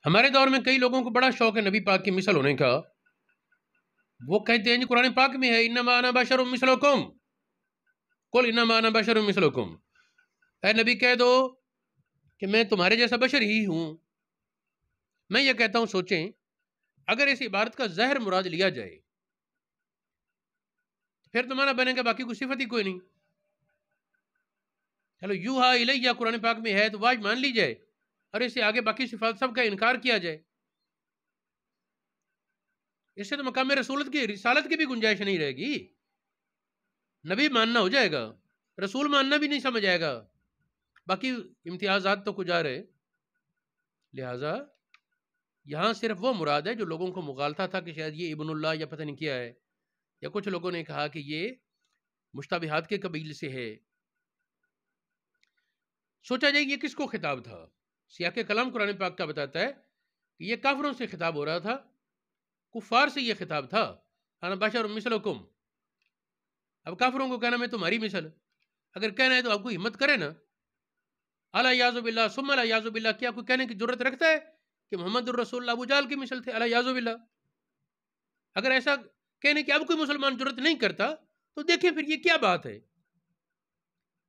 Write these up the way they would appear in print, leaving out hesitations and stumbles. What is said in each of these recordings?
ہمارے دور میں کئی لوگوں کو بڑا شوق ہے نبی پاک کی مثل ہونے کا. وہ کہتے ہیں جی قرآن پاک میں ہے انما انا بشر مثلکم قل انما انا بشر مثلکم. اے نبی کہہ دو کہ میں تمہارے جیسا بشر ہی ہوں. میں یہ کہتا ہوں سوچیں اگر اس عبارت کا ظاہر مراد لیا جائے پھر تمہارا بنے گا باقی کوئی صفت ہی کوئی نہیں. چلو یوحا الیہ قرآن پاک میں ہے تو واج مان لی جائے اور اس سے آگے باقی صفات سب کا انکار کیا جائے. اس سے تو مقام رسولت کی رسالت کی بھی گنجائش نہیں رہے گی. نبی ماننا ہو جائے گا رسول ماننا بھی نہیں سمجھ آئے گا باقی امتیازات تو کجا رہے. لہٰذا یہاں صرف وہ مراد ہے جو لوگوں کو مغالطہ تھا کہ شاید یہ ابن اللہ یا پتہ نہیں کیا ہے, یا کچھ لوگوں نے کہا کہ یہ مشتبہات کے قبیل سے ہے. سوچا جائے یہ کس کو خطاب تھا. سیاق کلام قرآن پاک کا بتاتا ہے کہ یہ کافروں سے خطاب ہو رہا تھا, کفار سے یہ خطاب تھا انا بشر مثلکم. اب کافروں کو کہنا میں تمہاری مثل, اگر کہنا ہے تو آپ کو ہمت کرے نا. الیاذ باللہ ثم الیاذ باللہ, کیا کوئی کہنے کی ضرورت رکھتا ہے کہ محمد الرسول اللہ ابو جہل کی مثل تھے؟ الیاذ باللہ. اگر ایسا کہنے کی اب کوئی مسلمان ضرورت نہیں کرتا تو دیکھیں پھر یہ کیا بات ہے.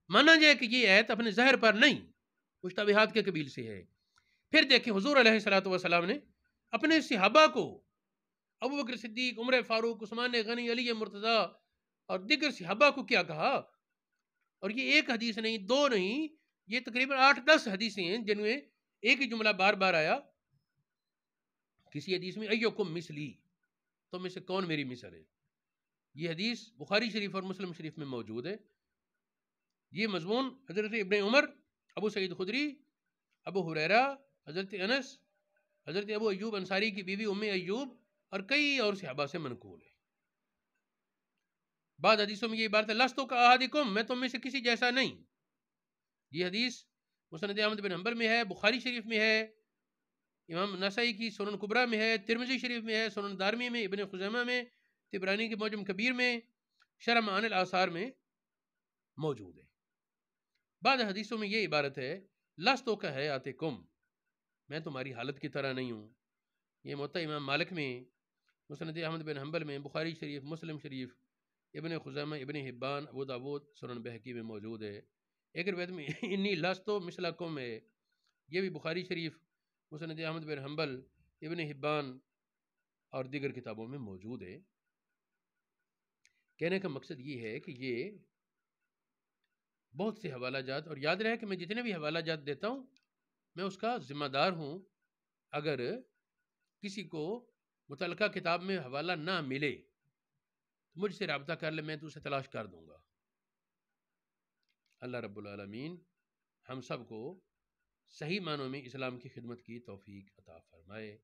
مانا جائے کہ یہ آیت اپنے ظاہر پر نہیں مشتبہات کے قبیل سے ہے. پھر دیکھیں حضور علیہ الصلوۃ والسلام نے اپنے صحابہ کو ابو بکر صدیق, عمر فاروق, عثمان غنی, علی مرتضی اور دیگر صحابہ کو کیا کہا. اور یہ ایک حدیث نہیں, دو نہیں, یہ تقریباً 8-10 حدیثیں ہیں جن میں ایک ہی جملہ بار بار آیا. کسی حدیث میں ایکم مثلی, تم میں سے کون میری مثل ہے. یہ حدیث بخاری شریف اور مسلم شریف میں موجود ہے. یہ مضمون حضرت ابن عمر, ابو سعید خدری, ابو ہریرہ, حضرت انس, حضرت ابو ایوب انصاری کی بیوی ام ایوب اور کئی اور صحابہ سے منقول ہے. بعض حدیثوں میں یہ عبارت ہے لستو کا احدکم, میں تم میں سے کسی جیسا نہیں. یہ حدیث مسند احمد بن حنبل میں ہے, بخاری شریف میں ہے, امام نسائی کی سنن کبریٰ میں ہے, ترمذی شریف میں ہے, سنن دارمی میں, ابن خزیمہ میں, طبرانی کے معجم کبیر میں, شرح معانی الاثار میں موجود ہے. بعض حدیثوں میں یہ عبارت ہے لستو کا حیاتکم, میں تمہاری حالت کی طرح نہیں ہوں. یہ موطا امام مالک میں, مسند احمد بن حنبل میں, بخاری شریف, مسلم شریف, ابن خزیمہ, ابن حبان, ابو داود, سنن بہقی میں موجود ہے. ایک روایت میں انی لستو مثلکم ہے, یہ بھی بخاری شریف, مسند احمد بن حنبل, ابن حبان اور دیگر کتابوں میں موجود ہے. کہنے کا مقصد یہ ہے کہ یہ بہت سے حوالہ جات, اور یاد رہے کہ میں جتنے بھی حوالہ جات دیتا ہوں میں اس کا ذمہ دار ہوں. اگر کسی کو متعلقہ کتاب میں حوالہ نہ ملے تو مجھ سے رابطہ کر لے, میں تو اسے تلاش کر دوں گا. اللہ رب العالمین ہم سب کو صحیح معنوں میں اسلام کی خدمت کی توفیق عطا فرمائے.